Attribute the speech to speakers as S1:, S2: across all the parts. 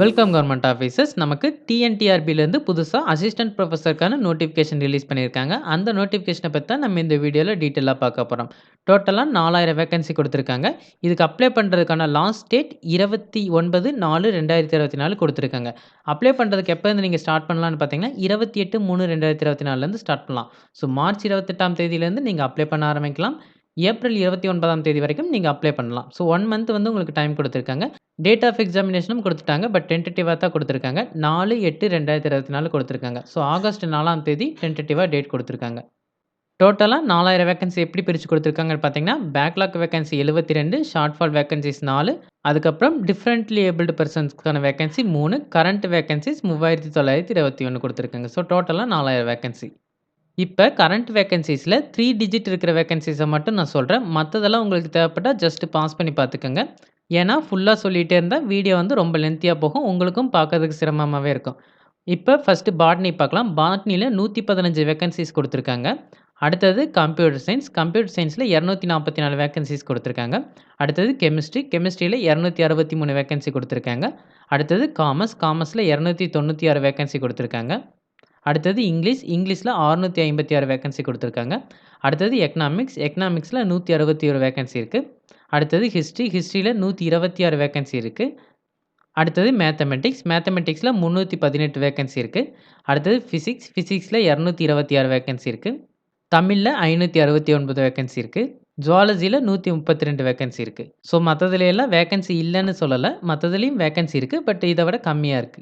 S1: Welcome government officers. நமக்கு டிஎன்டிஆர்பிலேருந்து புதுசா assistant புரொஃபசருக்கான notification release பண்ணியிருக்காங்க. அந்த நோட்டிஃபிகேஷன பத்தி தான் நம்ம இந்த வீடியோல டீட்டெயிலா பார்க்க போறோம். டோட்டலா 4000 வேக்கன்சி குடுத்துருக்காங்க. இதுக்கு அப்ளை பண்றதுக்கான லாஸ்ட் டேட் 29/4/2024 குடுத்துருக்காங்க. அப்ளை பண்றதுக்கு எப்போருந்து நீங்க ஸ்டார்ட் பண்ணலாம்னு பார்த்தீங்கன்னா, 28/3/2024லேருந்து ஸ்டார்ட் பண்ணலாம். ஸோ மார்ச் 28ஆம் தேதியிலேருந்து நீங்க அப்ளை பண்ண ஆரம்பிக்கலாம். ஏப்ரல் 29ஆம் தேதி வரைக்கும் நீங்க அப்ளை பண்ணலாம். ஸோ 1 மந்த் வந்து உங்களுக்கு டைம் குடுத்துருக்காங்க. டேட் ஆஃப் எக்ஸாமினேஷனும் குடுத்துட்டாங்க. பட் டென்டேட்டிவா தான் குடுத்துருக்காங்க. 4/8/2024 குடுத்துருக்காங்க. ஸோ ஆகஸ்ட் 4ஆம் தேதி டென்டேட்டிவா டேட் குடுத்துருக்காங்க. டோட்டலா 4000 வேக்கன்சி எப்படி பிரிச்சு குடுத்துருக்காங்கன்னு பார்த்தீங்கன்னா, பேக்லாக் வேக்கன்சி 72, ஷார்ட் ஃபால் வேக்கன்ஸீஸ் 4, அதுக்கப்புறம் டிஃபரண்ட்லி ஏபிள்டு பெர்சன்ஸ்க்கான வேக்கன்சி 3, கரண்ட் வேக்கன்ஸீஸ் 3921 குடுத்துருக்காங்க. ஸோ டோட்டலா 4000 வேக்கன்சி. இப்ப கரண்ட் வேக்கன்ஸீஸ்ல 3 டிஜிட் இருக்கிற வேக்கன்ஸீஸ மட்டும் நான் சொல்றேன். மத்ததெல்லாம் உங்களுக்கு தேவைப்பட்டா ஜஸ்ட் பாஸ் பண்ணி பார்த்துக்கங்க. ஏன்னா, ஃபுல்லா சொல்லிட்டே இருந்தா வீடியோ வந்து ரொம்ப லென்த்தியா போகும். உங்களுக்கும் பார்க்கறதுக்கு சிரமமாவே இருக்கும். இப்ப ஃபர்ஸ்ட் பாட்னி பார்க்கலாம். பாட்னில 115 வேக்கன்ஸீஸ் குடுத்துருக்காங்க. அடுத்தது கம்ப்யூட்டர் சயன்ஸ். கம்ப்யூட்டர் சயன்ஸ்ல 244 வேக்கன்ஸீஸ் குடுத்துருக்காங்க. அடுத்தது கெமிஸ்ட்ரி. கெமிஸ்ட்ரியில 263 வேக்கன்சி குடுத்துருக்காங்க. அடுத்தது காமர்ஸ். காமர்ஸ்ல 296 வேக்கன்சி குடுத்துருக்காங்க. அடுத்தது இங்கிலீஷ். இங்கிலீஷ்ல 656 வேக்கன்சி குடுத்துருக்காங்க. அடுத்தது எக்கனாமிக்ஸ். எக்கனாமிக்ஸ்ல 161 வேக்கன்சி இருக்கு. அடுத்தது ஹிஸ்ட்ரி. ஹிஸ்ட்ரியில 126 வேக்கன்சி இருக்கு. அடுத்தது மேத்தமெட்டிக்ஸ். மேத்தமெட்டிக்ஸ்ல 318 வேக்கன்சி இருக்கு. அடுத்தது பிசிக்ஸ். பிசிக்ஸ்ல 226 வேக்கன்சி இருக்கு. தமிழ்ல 569 வேக்கன்சி இருக்கு. ஜூவாலஜில 132 வேக்கன்சி இருக்கு. ஸோ மத்ததுல எல்லாம் வேக்கன்சி இல்லன்னு சொல்லல. மத்ததுலயும் வேக்கன்சி இருக்கு. பட் இத விட கம்மியா இருக்கு.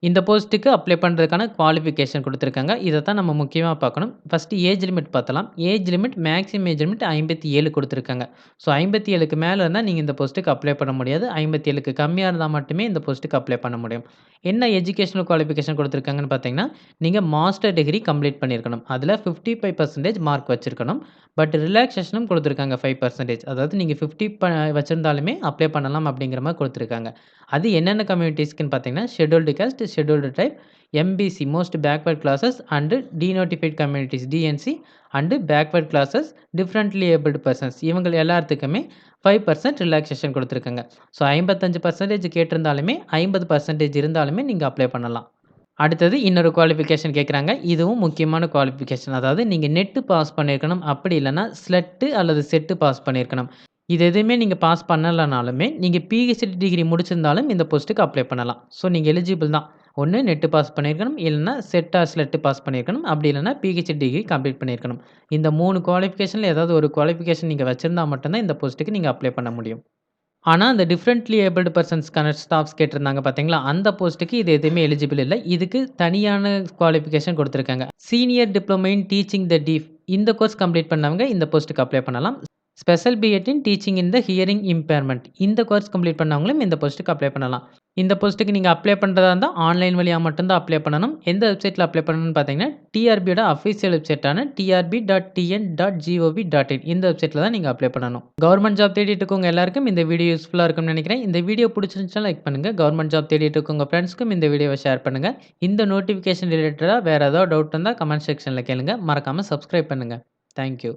S1: இந்த போஸ்ட்டுக்கு அப்ளை பண்ணுறதுக்கான குவாலிஃபிகேஷன் குடுத்துருக்காங்க. இத தான் நம்ம முக்கியமா பார்க்கணும். ஃபர்ஸ்ட்டு ஏஜ் லிமிட் பார்த்தலாம். Age limit maximum age limit 57 குடுத்துருக்காங்க. ஸோ 57க்கு மேல இருந்தா நீங்க இந்த போஸ்ட்டுக்கு அப்ளை பண்ண முடியாது. 57க்கு கம்மியா இருந்தா மட்டுமே இந்த போஸ்ட்டுக்கு அப்ளை பண்ண முடியும். என்ன எஜுகேஷனல் குவாலிஃபிகேஷன் குடுத்துருக்காங்கன்னு பார்த்தீங்கன்னா, நீங்க மாஸ்டர் டிகிரி கம்ப்ளீட் பண்ணியிருக்கணும். அதுல 55% மார்க் வச்சிருக்கணும். பட் ரிலாக்சேஷனும் குடுத்துருக்காங்க 5%. அதாவது நீங்க 50 வச்சிருந்தாலுமே அப்ளை பண்ணலாம் அப்படிங்கிற மாரி குடுத்துருக்காங்க. அது என்னென்ன கம்யூனிட்டீஸ்க்குன்னு பார்த்தீங்கன்னா, scheduled caste, scheduled tribe, MBC most backward classes and denotified communities DNC and backward classes, differently abled persons இவங்க எல்லாத்துக்குமே 5% ரிலாக்சேஷன் குடுத்துருக்காங்க. ஸோ 55% கேட்டிருந்தாலுமே 50% இருந்தாலுமே நீங்க அப்ளை பண்ணலாம். அடுத்தது இன்னொரு குவாலிஃபிகேஷன் கேட்குறாங்க. இதுவும் முக்கியமான குவாலிஃபிகேஷன். அதாவது நீங்க நெட் பாஸ் பண்ணியிருக்கணும். அப்படி இல்லன்னா ஸ்லெட் அல்லது செட் பாஸ் பண்ணியிருக்கணும். இது எதுவுமே நீங்க பாஸ் பண்ணலனாலுமே, நீங்க பிஹெச்டி டிகிரி முடிச்சிருந்தாலும் இந்த போஸ்ட்டுக்கு அப்ளை பண்ணலாம். ஸோ நீங்க எலிஜிபிள் தான். ஒண்ணு நெட் பாஸ் பண்ணியிருக்கணும். இல்லன்னா செட் ஆர் ஸ்லெட் பாஸ் பண்ணியிருக்கணும். அப்படி இல்லன்னா பிஹெச்டி டிகிரி கம்ப்ளீட் பண்ணியிருக்கணும். இந்த 3 குவாலிஃபிகேஷன்ல ஏதாவது ஒரு குவாலிஃபிகேஷன் நீங்க வச்சிருந்தா மட்டும் தான் இந்த போஸ்ட்டுக்கு நீங்க அப்ளை பண்ண முடியும். ஆனா, அந்த டிஃபரண்ட்லி ஏபிள்டு பெர்சன்ஸ்க்கான ஸ்டாஃப்ஸ் கேட்டிருந்தாங்க பார்த்தீங்களா? அந்த போஸ்ட்டுக்கு இது எதுவுமே எலிஜிபிள் இல்ல. இதுக்கு தனியான குவாலிஃபிகேஷன் குடுத்துருக்காங்க. Senior diploma in teaching the deaf இந்த கோர்ஸ் கம்ப்ளீட் பண்ணவங்க இந்த போஸ்ட்டுக்கு அப்ளை பண்ணலாம். Special B Ed in teaching in the hearing impairment இந்த கோர்ஸ் கம்ப்ளீட் பண்ணவங்களும் இந்த போஸ்ட்டுக்கு அப்ளை பண்ணலாம். இந்த போஸ்ட்டுக்கு நீங்க அப்ளை பண்றதா இருந்தா ஆன்லைன் வழியா மட்டும் தான் அப்ளை பண்ணணும். எந்த வெப்சைட்ல அப்ளை பண்ணணும்னு பார்த்தீங்கன்னா, டிஆர்பியோட அஃபிஷியல் வெப்சைட்டான trb.tn.gov.in இந்த வெப்சைட்ல தான் நீங்க அப்ளை பண்ணணும். கவர்ன்மென்ட் ஜாப் தேடிட்டு இருக்கவங்க எல்லாருக்கும் இந்த வீடியோ யூஸ்ஃபுல்லா இருக்கும்னு நினைக்கிறேன். இந்த வீடியோ பிடிச்சிருந்துச்சுனா லைக் பண்ணுங்க. கவர்ன்மென்ட் ஜாப் தேடிட்டு இருக்க உங்க ஃப்ரெண்ட்ஸ்க்கும் இந்த வீடியோவை ஷேர் பண்ணுங்க. இந்த நோட்டிஃபிகேஷன் ரிலேட்டடா வேற ஏதாவது டவுட் இருந்தா கமெண்ட் செக்ஷன்ல கேளுங்க. மறக்காம சப்ஸ்கிரைப் பண்ணுங்க. Thank you.